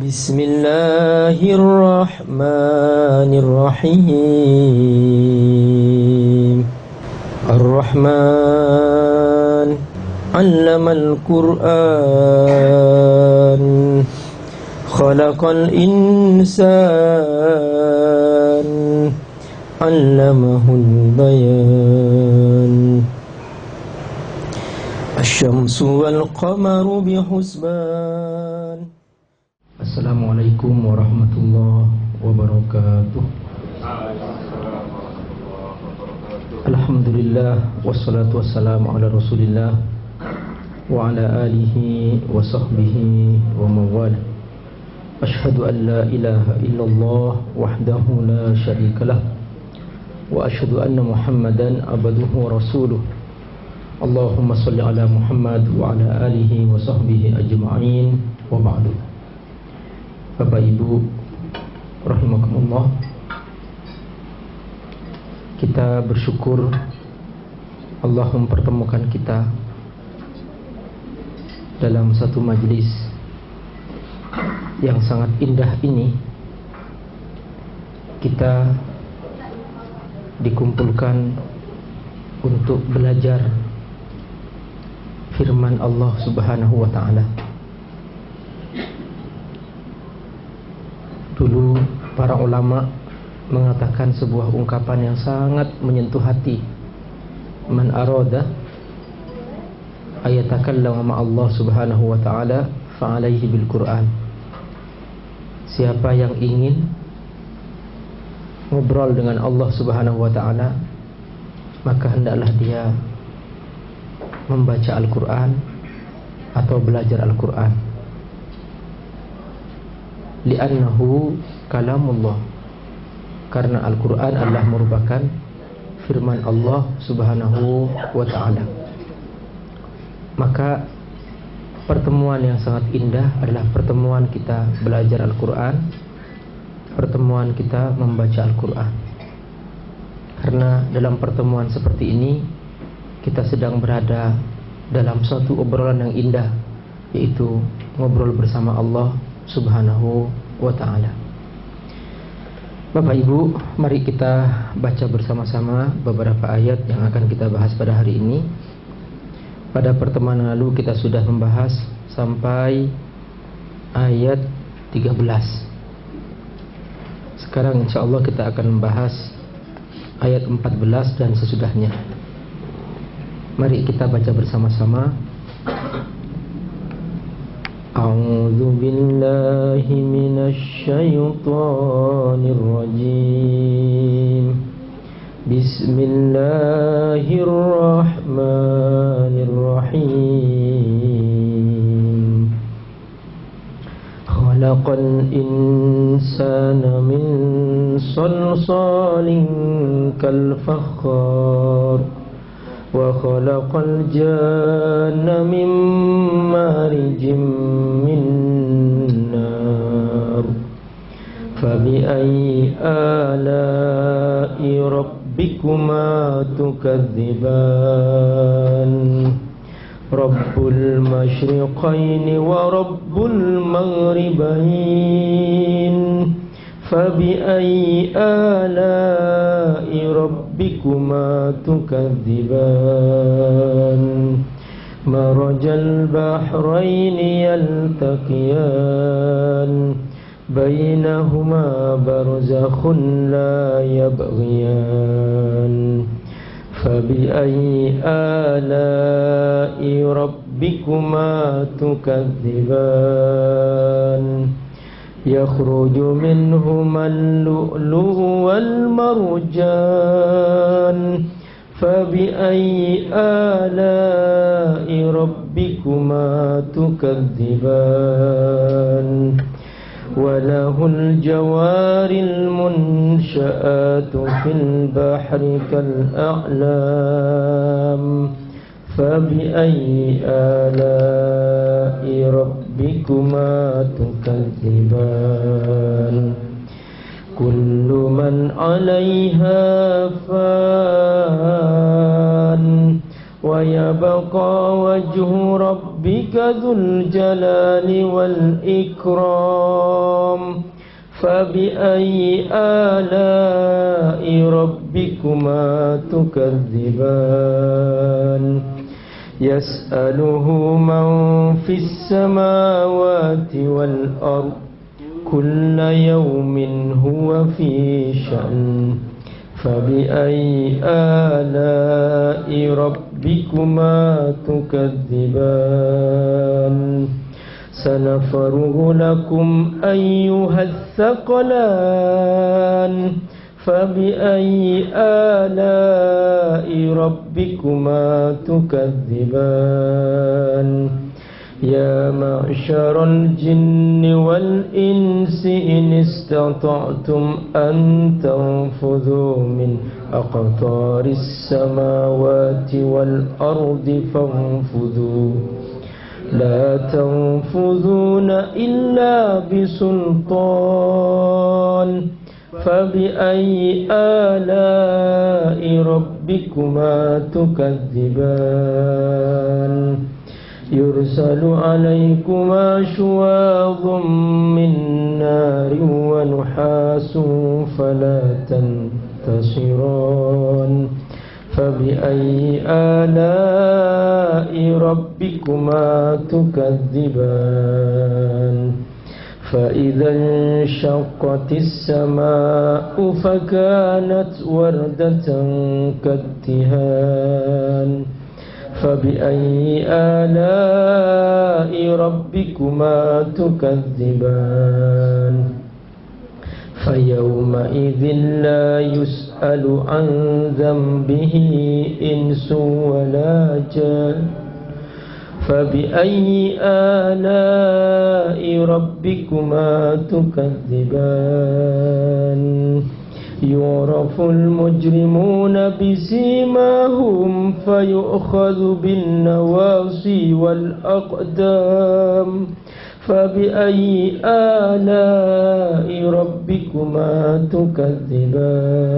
Bismillahirrahmanirrahim. Ar-Rahman 'allamal Qur'an, khalaqal insan, 'allamahul bayan. Asy-syamsu wal qamaru bihusban. Assalamualaikum warahmatullahi wabarakatuh. Alhamdulillah, wassalatu wassalamu ala rasulillah wa ala alihi wa sahbihi wa mawala. Ashhadu an la ilaha illallah wahdahu la syarikalah, wa ashhadu anna Muhammadan abduhu wa rasuluh. Allahumma salli ala Muhammad wa ala alihi wa sahbihi ajma'in, wa ba'du. Bapak Ibu rahimakumullah, kita bersyukur Allah mempertemukan kita dalam satu majlis yang sangat indah ini. Kita dikumpulkan untuk belajar firman Allah Subhanahu wa ta'ala. Dulu para ulama mengatakan sebuah ungkapan yang sangat menyentuh hati. Man arada ayatakallama ma Allah Subhanahu wa ta'ala fa'alaihi bil Qur'an. Siapa yang ingin ngobrol dengan Allah Subhanahu wa ta'ala, maka hendaklah dia membaca Al-Qur'an atau belajar Al-Qur'an. Li'annahu kalamullah, karena Al-Quran adalah merupakan firman Allah Subhanahu wa ta'ala. Maka pertemuan yang sangat indah adalah pertemuan kita belajar Al-Quran, pertemuan kita membaca Al-Quran. Karena dalam pertemuan seperti ini kita sedang berada dalam suatu obrolan yang indah, yaitu ngobrol bersama Allah Subhanahu wa ta'ala. Bapak Ibu, mari kita baca bersama-sama beberapa ayat yang akan kita bahas pada hari ini. Pada pertemuan lalu kita sudah membahas sampai ayat 13. Sekarang insya Allah kita akan membahas ayat 14 dan sesudahnya. Mari kita baca bersama-sama. A'udzu billahi minasy syaithanir rajim. Bismillahirrahmanirrahim. Khalaqal insana min salsalin kal fakhar, wa khalaqal janna min marijim min nar. Fabi ayyi ala'i rabbikuma tukadziban. Rabbul masyriqaini wa rabbul maghribain. Fabi ayyi ala'i rabbikuma tukadziban. Marajal bahraini yaltaqiyan, bainahuma barzakhun la yabghiyan. Fabi ayyi ala'i rabbikuma tukadziban. Yakhruju minhuma al-lu'lu'u wal marjan. Fabi ayyi ala'i rabbikuma tukadziban. Walahul jawaril munsha'atu fil bahri kal a'lam. Fabi ayyi ala'i rabbikuma tukadziban. Kullu man 'alaiha fan, wa yabqa wajhu rabbika ذو الجلال والإكرام فبأي آلاء ربكما تكذبان يسأله من في السماوات والأرض كل يوم هو في شأن فبأي آلاء ربكما تكذبان سنفرغ لكم أيها الثقلان فبأي آلاء ربكما تكذبان يا معشر الجن والإنس إن استطعتم أن تنفذوا من أقطار السماوات والأرض فانفذوا لا تنفذون إلا بسلطان فبأي آلاء ربكما تكذبان يرسل عليكما شواظ من نار ونحاس فلا تنتصران فبأي آلاء ربكما تكذبان فإذا انشقت السماء فكانت وردة كالدهان فبأي آلاء ربكما تكذبان فيومئذ لا يسأل عن ذنبه إنس ولا جان فبأي آلاء ربكما تكذبان يعرف المجرمون بسيماهم فيؤخذ بالنواصي والأقدام فبأي آلاء ربكما تكذبان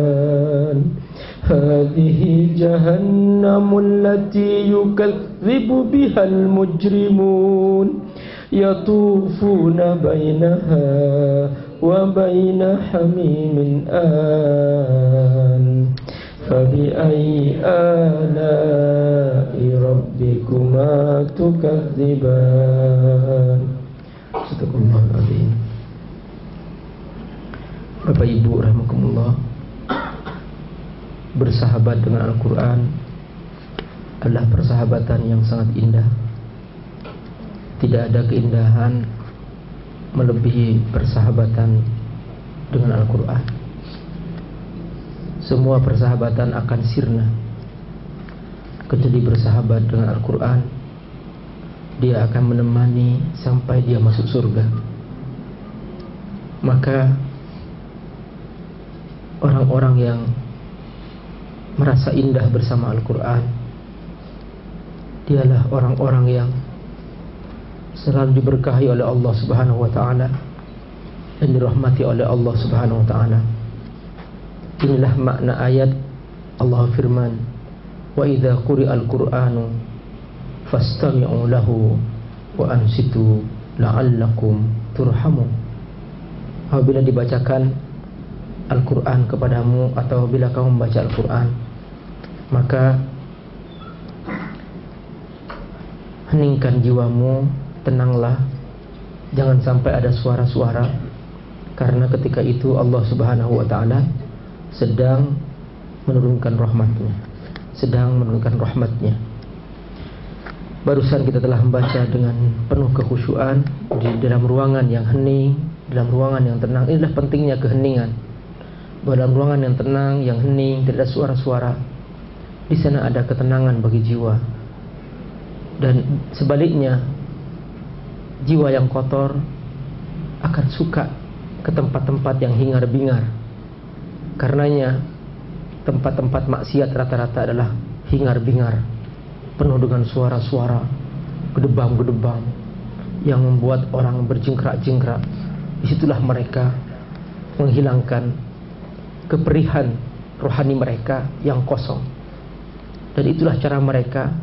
هذه جهنم التي يكذب بها المجرمون يطوفون بينها وبين حميم آن فبأي آلاء ربكما تكذبان. Astagfirullahaladzim. Bapak Ibu rahimakumullah, bersahabat dengan Al-Quran adalah persahabatan yang sangat indah. Tidak ada keindahan melebihi persahabatan dengan Al-Quran. Semua persahabatan akan sirna kecuali bersahabat dengan Al-Quran. Dia akan menemani sampai dia masuk surga. Maka orang-orang yang merasa indah bersama Al-Quran, dialah orang-orang yang selalu diberkahi oleh Allah Subhanahu wa taala dan dirahmati oleh Allah Subhanahu wa taala. Inilah makna ayat Allah firman, "Wa idza quri'al Qur'anu fastami'u lahu wa ansitu la'allakum turhamun." Apabila dibacakan Al-Quran kepadamu atau bila kamu membaca Al-Quran, maka heningkan jiwamu, tenanglah, jangan sampai ada suara-suara, karena ketika itu Allah Subhanahu wa ta'ala sedang menurunkan rahmatnya, Barusan kita telah membaca dengan penuh kekhusyuan di dalam ruangan yang hening, dalam ruangan yang tenang. Inilah pentingnya keheningan. Dalam ruangan yang tenang, yang hening, tidak ada suara-suara, di sana ada ketenangan bagi jiwa. Dan sebaliknya, jiwa yang kotor akan suka ke tempat-tempat yang hingar-bingar. Karenanya tempat-tempat maksiat rata-rata adalah hingar-bingar, penuh dengan suara-suara, gedebam-gedebam yang membuat orang berjingkrak-jingkrak. Disitulah mereka menghilangkan keperihan rohani mereka yang kosong. Dan itulah cara mereka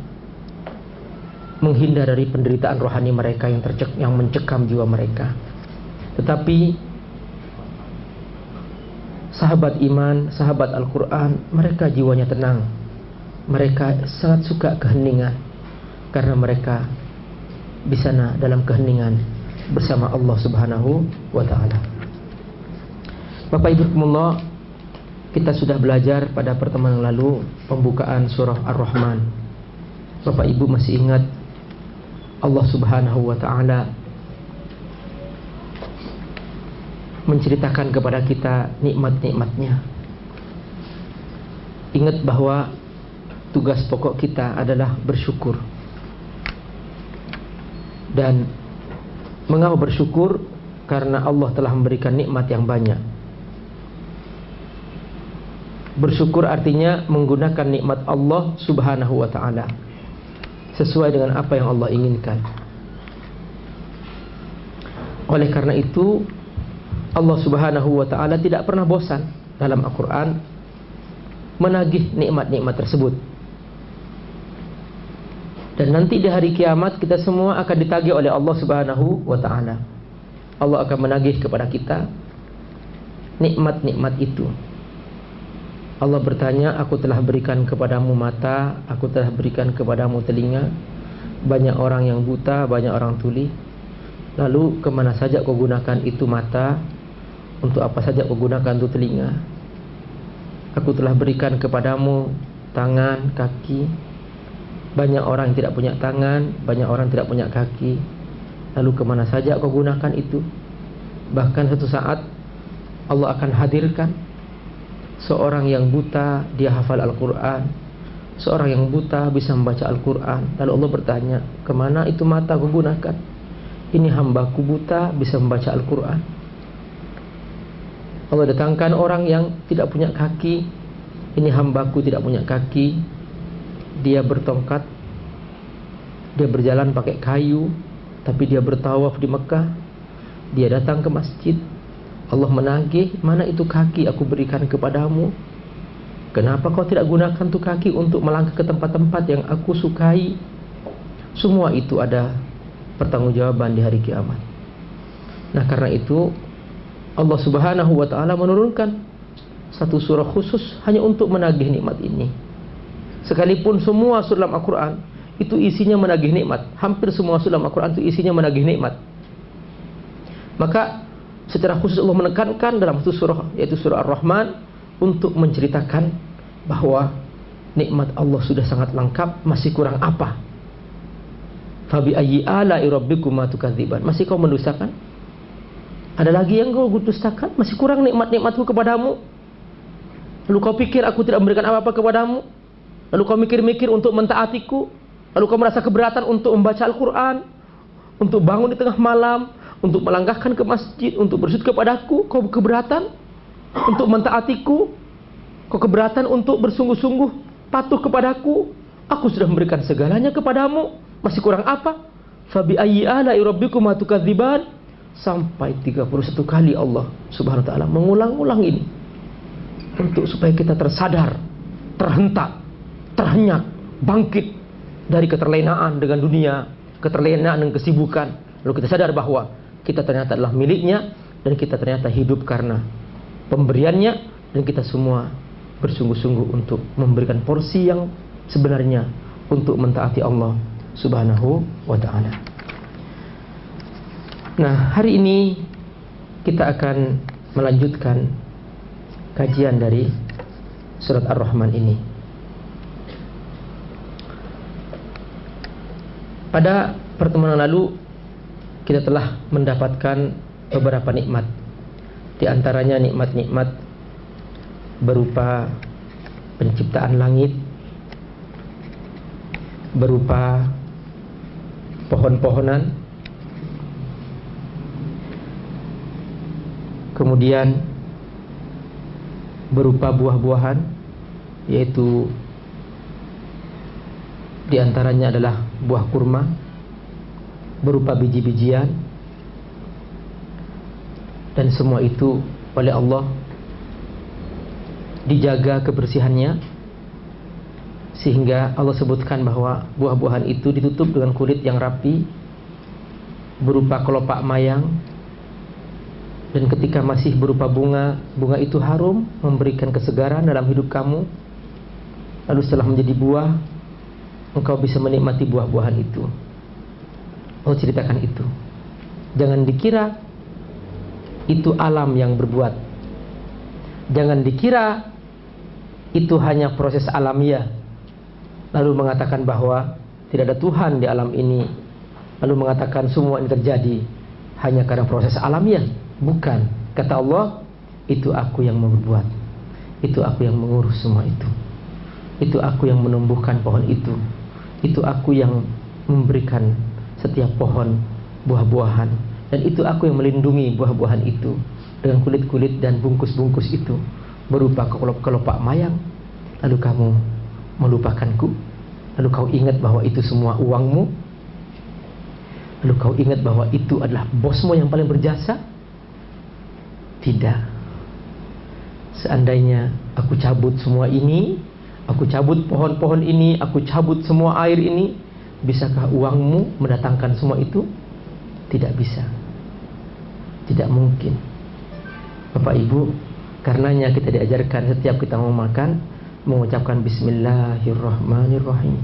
menghindar dari penderitaan rohani mereka yang mencekam jiwa mereka. Tetapi sahabat iman, sahabat Al-Quran, mereka jiwanya tenang. Mereka sangat suka keheningan, karena mereka di sana dalam keheningan bersama Allah Subhanahu wa Ta'ala. Bapak Ibu Kumullah, kita sudah belajar pada pertemuan yang lalu pembukaan surah Ar-Rahman. Bapak Ibu masih ingat Allah Subhanahu wa Ta'ala menceritakan kepada kita nikmat-nikmatnya. Ingat bahwa tugas pokok kita adalah bersyukur. Dan mengapa bersyukur? Karena Allah telah memberikan nikmat yang banyak. Bersyukur artinya menggunakan nikmat Allah Subhanahu wa Ta'ala sesuai dengan apa yang Allah inginkan. Oleh karena itu, Allah Subhanahu wa Ta'ala tidak pernah bosan dalam Al-Quran menagih nikmat-nikmat tersebut. Dan nanti di hari kiamat kita semua akan ditagih oleh Allah Subhanahu wa Ta'ala. Allah akan menagih kepada kita nikmat-nikmat itu. Allah bertanya, aku telah berikan kepadamu mata, aku telah berikan kepadamu telinga. Banyak orang yang buta, banyak orang tuli. Lalu kemana saja kau gunakan itu mata? Untuk apa saja kau gunakan itu telinga? Aku telah berikan kepadamu tangan, kaki. Banyak orang yang tidak punya tangan, banyak orang yang tidak punya kaki. Lalu kemana saja kau gunakan itu? Bahkan suatu saat Allah akan hadirkan seorang yang buta, dia hafal Al-Quran. Seorang yang buta bisa membaca Al-Quran. Lalu Allah bertanya, kemana itu mata kau gunakan? Ini hambaku buta bisa membaca Al-Quran. Allah datangkan orang yang tidak punya kaki. Ini hambaku tidak punya kaki. Dia bertongkat, dia berjalan pakai kayu, tapi dia bertawaf di Mekah. Dia datang ke masjid. Allah menagih, mana itu kaki aku berikan kepadamu? Kenapa kau tidak gunakan tu kaki untuk melangkah ke tempat-tempat yang aku sukai? Semua itu ada pertanggungjawaban di hari kiamat. Nah, karena itu Allah Subhanahu wa Ta'ala menurunkan satu surah khusus hanya untuk menagih nikmat ini. Sekalipun semua surah dalam Al-Quran itu isinya menagih nikmat, hampir semua surah dalam Al-Quran itu isinya menagih nikmat. Maka secara khusus Allah menekankan dalam satu surah, yaitu surah Ar-Rahman, untuk menceritakan bahwa nikmat Allah sudah sangat lengkap, masih kurang apa? Fabi ayyi ala'i rabbikuma tukadziban. Masih kau mendustakan? Ada lagi yang kau dustakan? Masih kurang nikmat-nikmatku kepadamu? Lalu kau pikir aku tidak memberikan apa-apa kepadamu? Lalu kau mikir-mikir untuk mentaatiku? Lalu kau merasa keberatan untuk membaca Al-Quran, untuk bangun di tengah malam, untuk melangkahkan ke masjid, untuk bersujud kepadaku? Kau keberatan untuk mentaatiku? Kau keberatan untuk bersungguh-sungguh patuh kepadaku? Aku sudah memberikan segalanya kepadamu, masih kurang apa? Fabi ayyi ala'i rabbikuma tukadziban. Sampai 31 kali Allah Subhanahu wa Ta'ala mengulang-ulang ini untuk supaya kita tersadar, terhentak, terhenyak, bangkit dari keterlenaan dengan dunia, keterlenaan dengan kesibukan. Lalu kita sadar bahwa kita ternyata adalah miliknya, dan kita ternyata hidup karena pemberiannya, dan kita semua bersungguh-sungguh untuk memberikan porsi yang sebenarnya untuk mentaati Allah Subhanahu wa Ta'ala. Nah, hari ini kita akan melanjutkan kajian dari surat Ar-Rahman ini. Pada pertemuan lalu kita telah mendapatkan beberapa nikmat. Di antaranya nikmat-nikmat berupa penciptaan langit, berupa pohon-pohonan, kemudian berupa buah-buahan, yaitu di antaranya adalah buah kurma, berupa biji-bijian, dan semua itu oleh Allah dijaga kebersihannya, Sehingga Allah sebutkan bahwa buah-buahan itu ditutup dengan kulit yang rapi berupa kelopak mayang. Dan ketika masih berupa bunga, bunga itu harum, memberikan kesegaran dalam hidup kamu. Lalu setelah menjadi buah, engkau bisa menikmati buah-buahan itu. Allah ceritakan itu. Jangan dikira itu alam yang berbuat. Jangan dikira itu hanya proses alamiah, lalu mengatakan bahwa tidak ada Tuhan di alam ini, lalu mengatakan semua ini terjadi hanya karena proses alamiah. Bukan. Kata Allah, itu aku yang berbuat, itu aku yang mengurus semua itu aku yang menumbuhkan pohon itu aku yang memberikan setiap pohon buah-buahan, dan itu aku yang melindungi buah-buahan itu dengan kulit-kulit dan bungkus-bungkus itu berupa kelopak mayang. Lalu kamu melupakanku, lalu kau ingat bahwa itu semua uangmu, lalu kau ingat bahwa itu adalah bosmu yang paling berjasa. Tidak. Seandainya aku cabut semua ini, aku cabut pohon-pohon ini, aku cabut semua air ini, bisakah uangmu mendatangkan semua itu? Tidak bisa. Tidak mungkin. Bapak Ibu, karenanya kita diajarkan setiap kita mau makan mengucapkan Bismillahirrahmanirrahim,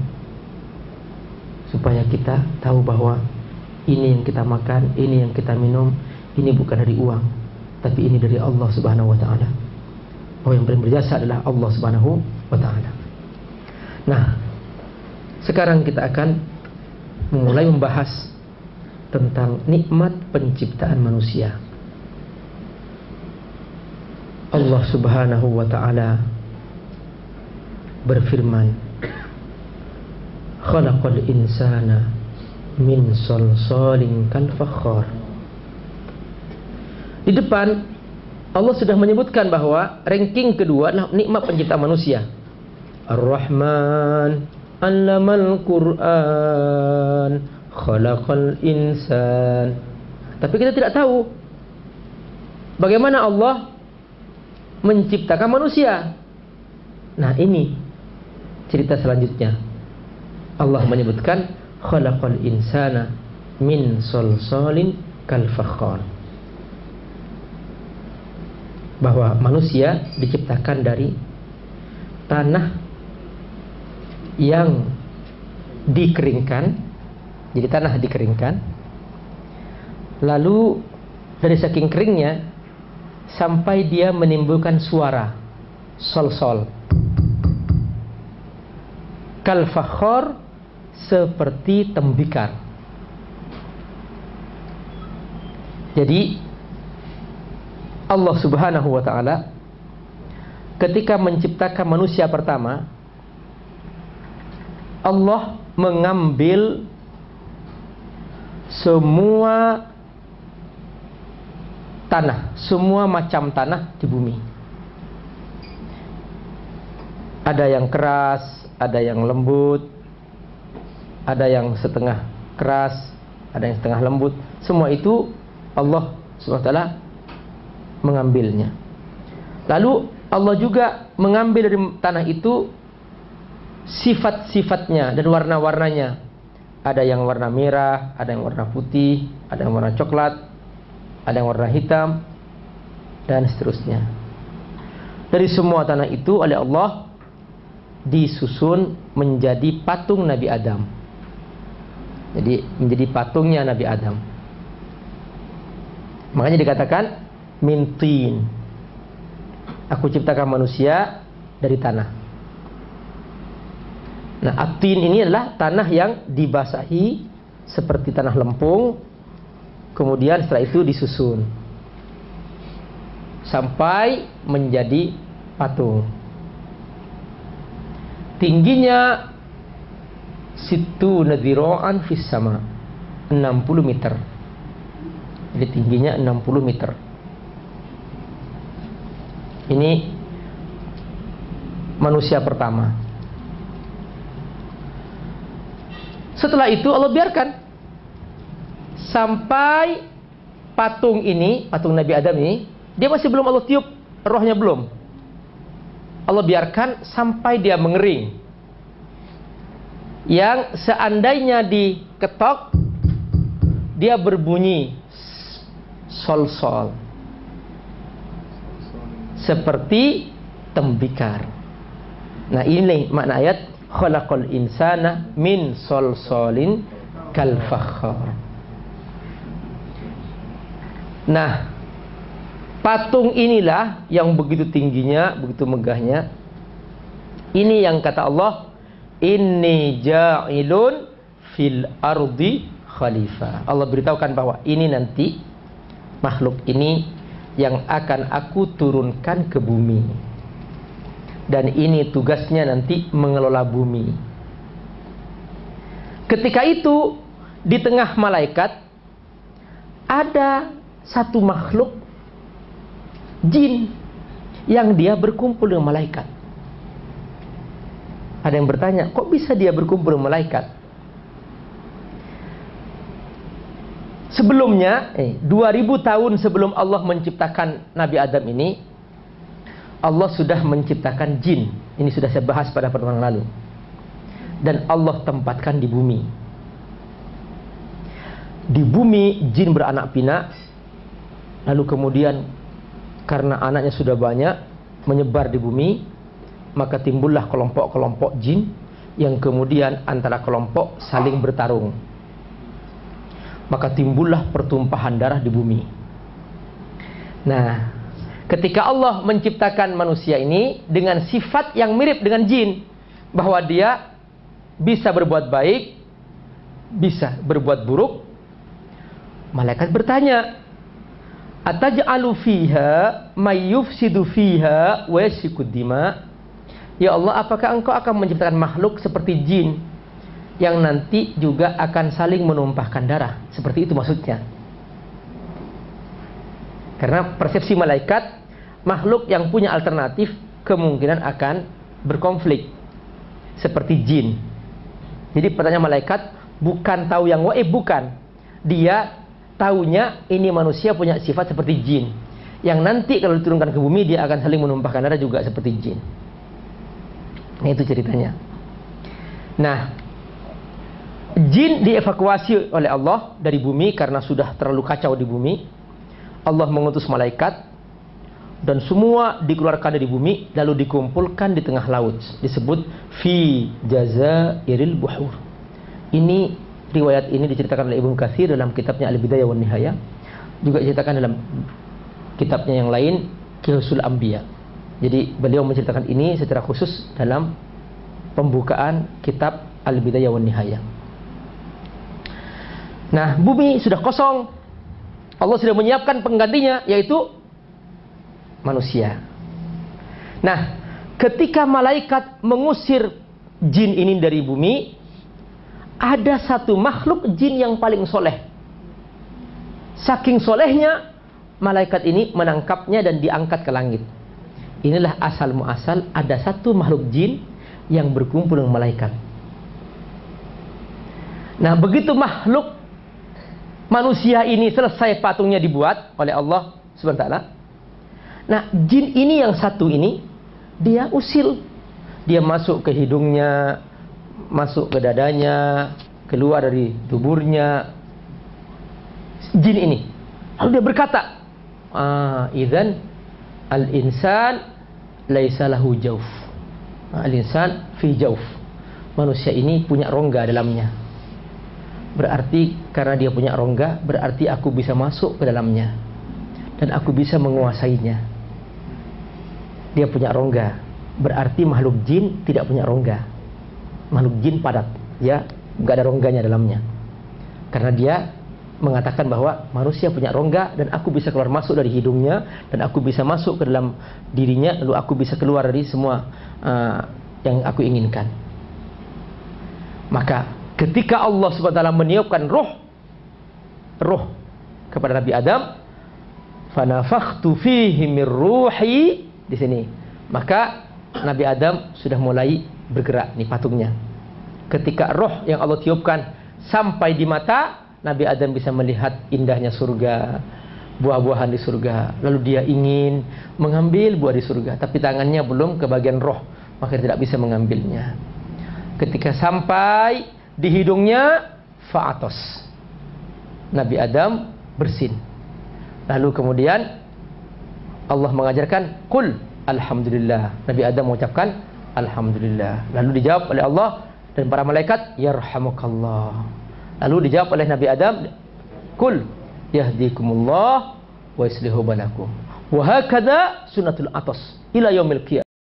supaya kita tahu bahwa ini yang kita makan, ini yang kita minum, ini bukan dari uang, tapi ini dari Allah Subhanahu wa ta'ala. Bahwa yang paling berjasa adalah Allah Subhanahu wa ta'ala. Nah, sekarang kita akan mulai membahas tentang nikmat penciptaan manusia. Allah Subhanahu wa ta'ala berfirman, khalaqal insana min salsalin kal fakhar. Di depan Allah sudah menyebutkan bahwa ranking kedua adalah nikmat penciptaan manusia. Ar-Rahman 'allamal Qur'an khalaqal insan. Tapi kita tidak tahu bagaimana Allah menciptakan manusia. Nah, ini cerita selanjutnya. Allah menyebutkan khalaqal insana min salsalin kal fakhar, bahwa manusia diciptakan dari tanah yang dikeringkan. Jadi tanah dikeringkan, lalu dari saking keringnya sampai dia menimbulkan suara sol-sol. Kal fakhar, seperti tembikar. Jadi Allah Subhanahu wa ta'ala ketika menciptakan manusia pertama, Allah mengambil semua tanah, semua macam tanah di bumi. Ada yang keras, ada yang lembut, ada yang setengah keras, ada yang setengah lembut. Semua itu Allah Subhanahu wa ta'ala mengambilnya. Lalu Allah juga mengambil dari tanah itu sifat-sifatnya dan warna-warnanya. Ada yang warna merah, ada yang warna putih, ada yang warna coklat, ada yang warna hitam, dan seterusnya. Dari semua tanah itu oleh Allah disusun menjadi patung Nabi Adam. Jadi menjadi patungnya Nabi Adam. Makanya dikatakan min tin. Aku ciptakan manusia dari tanah. Nah, at-tin ini adalah tanah yang dibasahi seperti tanah lempung. Kemudian setelah itu disusun sampai menjadi patung. Tingginya situ nadhiro'an fis sama, 60 meter. Jadi tingginya 60 meter. Ini manusia pertama. Setelah itu Allah biarkan sampai patung ini, patung Nabi Adam ini, dia masih belum Allah tiup, rohnya belum. Allah biarkan sampai dia mengering. yang seandainya diketok dia berbunyi sol-sol seperti tembikar. Nah, ini makna ayat khalaqal insana min solsolin kal fakhar. Nah, patung inilah yang begitu tingginya, begitu megahnya. Ini yang kata Allah, inni ja'ilun fil ardi khalifah. Allah beritahukan bahwa ini nanti makhluk ini yang akan aku turunkan ke bumi. Dan ini tugasnya nanti mengelola bumi. Ketika itu di tengah malaikat ada satu makhluk jin yang dia berkumpul dengan malaikat. Ada yang bertanya, kok bisa dia berkumpul dengan malaikat? Sebelumnya, 2000 tahun sebelum Allah menciptakan Nabi Adam ini, Allah sudah menciptakan jin. Ini sudah saya bahas pada pertemuan lalu. Dan Allah tempatkan di bumi. Di bumi jin beranak pinak. Lalu kemudian karena anaknya sudah banyak menyebar di bumi, maka timbullah kelompok-kelompok jin yang kemudian antara kelompok saling bertarung. Maka timbullah pertumpahan darah di bumi. Nah, ketika Allah menciptakan manusia ini dengan sifat yang mirip dengan jin, bahwa dia bisa berbuat baik, bisa berbuat buruk, malaikat bertanya, ataj'alu fiha may yufsidu fiha wa yasfiku dima? Ya Allah, apakah engkau akan menciptakan makhluk seperti jin yang nanti juga akan saling menumpahkan darah? Seperti itu maksudnya. Karena persepsi malaikat, makhluk yang punya alternatif kemungkinan akan berkonflik seperti jin. Jadi pertanyaan malaikat bukan tahu yang waib, bukan. Dia taunya ini manusia punya sifat seperti jin, yang nanti kalau diturunkan ke bumi dia akan saling menumpahkan darah juga seperti jin. Nah, itu ceritanya. Nah, jin dievakuasi oleh Allah dari bumi karena sudah terlalu kacau di bumi. Allah mengutus malaikat dan semua dikeluarkan dari bumi lalu dikumpulkan di tengah laut, disebut fi jazairil buhur. Ini riwayat ini diceritakan oleh Ibnu Katsir dalam kitabnya Al-Bidayah wan Nihayah, juga diceritakan dalam kitabnya yang lain Qiyasul Anbiya. Jadi beliau menceritakan ini secara khusus dalam pembukaan kitab Al-Bidayah wan Nihayah. Nah, bumi sudah kosong. Allah sudah menyiapkan penggantinya, yaitu manusia. Nah, ketika malaikat mengusir jin ini dari bumi, ada satu makhluk jin yang paling soleh. Saking solehnya, malaikat ini menangkapnya dan diangkat ke langit. Inilah asal muasal ada satu makhluk jin yang berkumpul dengan malaikat. Nah, begitu makhluk manusia ini selesai patungnya dibuat oleh Allah Subhanahu wa taala. Nah, jin ini yang satu ini dia usil. Dia masuk ke hidungnya, masuk ke dadanya, keluar dari tuburnya. Jin ini. Lalu dia berkata, idzan al-insan laisa lahu jauf. Al-insan fi jauf. Manusia ini punya rongga dalamnya. Berarti karena dia punya rongga, berarti aku bisa masuk ke dalamnya dan aku bisa menguasainya. Dia punya rongga, berarti makhluk jin tidak punya rongga. Makhluk jin padat, ya, nggak ada rongganya dalamnya. Karena dia mengatakan bahwa manusia punya rongga dan aku bisa keluar masuk dari hidungnya dan aku bisa masuk ke dalam dirinya, lalu aku bisa keluar dari semua yang aku inginkan. Maka ketika Allah SWT meniupkan ruh kepada Nabi Adam, fanafakhtu fihi min ruhi, di sini, maka Nabi Adam sudah mulai bergerak nih patungnya. Ketika roh yang Allah tiupkan sampai di mata, Nabi Adam bisa melihat indahnya surga, buah-buahan di surga. Lalu dia ingin mengambil buah di surga, tapi tangannya belum ke bagian roh, maka tidak bisa mengambilnya. Ketika sampai di hidungnya, fa'atos. Nabi Adam bersin. Lalu kemudian Allah mengajarkan, Qul alhamdulillah. Nabi Adam mengucapkan alhamdulillah. Lalu dijawab oleh Allah dan para malaikat, yarhamukallah. Lalu dijawab oleh Nabi Adam, Qul yahdikumullah wa yuslihu balakum. Wa hakadha sunnatul atas ila yaumil qiyamah.